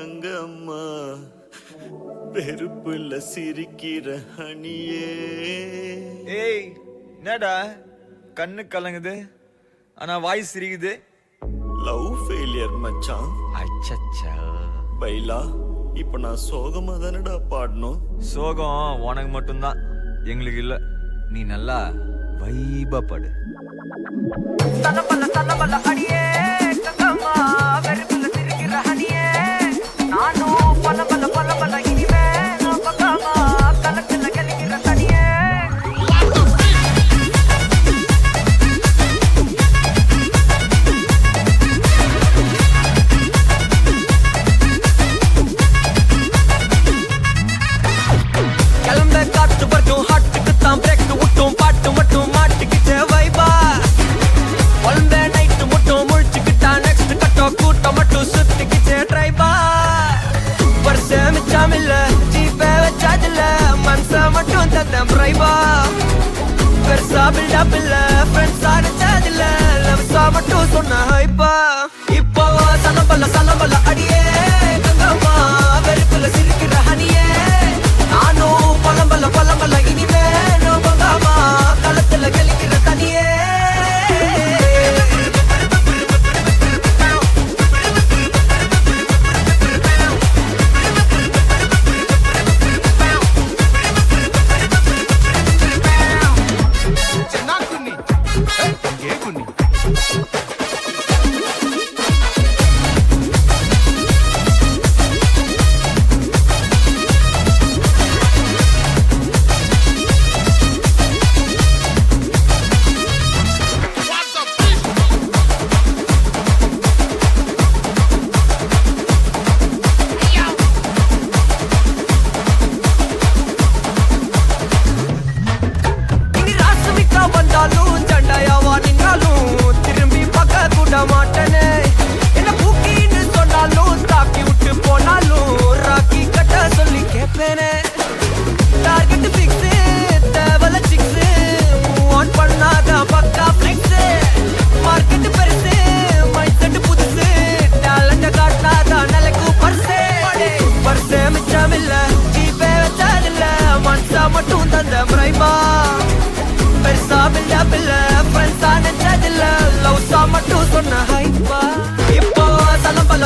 கங்கம்மா பெருப்புல சிரிக்கிற ஹனியே. ஏய் என்னடா கண்ணு கலங்குது ஆனா வாய் சிரிக்குது? லவ் ஃபெயிலியர் மச்சான். அச்சச்சா பைலா இப்ப நான் சோகமா தானடா பாடணும். சோகம் உனக்கு மட்டும்தான், எங்களுக்கு இல்ல. நீ நல்லா வைபா படு. தலபல அடியே கங்கம்மா வெறுப்புல சிரிக்கிற ஹனியே. நானும் பல இனிமே நான் பக்காமா கலத்துல கலிக்கிற தனியே. கிளம்ப காத்து வரட்டும் ஹாட்டுக்கு தான் பிரேக் விட்டும் பாட்டு மட்டும் மாட்டிக்கிட்டு வைபா. ஒன்பே நைட்டு மட்டும் முழிச்சுக்கிட்டா நெக்ஸ்ட் கட்டோ கூட்டம் மட்டும் சுத்திக்கிட்டு ட்ரைபா. வருஷம் மிச்சம் இல்ல ஜீப்பே வச்சாதில்ல மனச மட்டும் தந்தேன் பிரைபா. பெருசா பில்டப் இல்ல ஃப்ரெண்ட்ஸா நினைச்சதில்ல லவ்ஸா மட்டும் சொன்ன ஹைப்பா. இப்போ சலம்பல அடியே கங்கம்மா வெறுப்புல சிரிக்கிற ஹனியே. நானும் பலம்பல இனிமே நோபங்காமா களத்துல கலிக்கிற தனியே. இனி ராசுமிக்கா வந்தாலும் சண்டையாவா நின்னாலும் திரும்பி பார்க்க கூட மாட்டேனே. என்ன பூக்கின்னு சொன்னாலும் தாக்கி விட்டு போனாலும் ராக்கி கட்ட சொல்லி கேட்பேனே. டார்கெட் பிக்ஸ் தேவல சிக்ஸ் ஆன் பண்ணாத பக்கா ஃபிளிக்ஸ். மார்க்கெட் பெருசு மைண்ட் செட் புதுசு டேலண்ட காட்டினாத நிலைக்கு பர்சே மிச்சம் இல்ல ஜீப்பே வச்சதில்ல மனசா மட்டும் தந்த பிரைபா. பெருசா பில்டப் இல்ல ஃப்ரெண்ட்ஸா நினைச்சதில்ல லவ்ஸா மட்டும் சொன்ன ஹைப்பா. இப்போ சலம்பல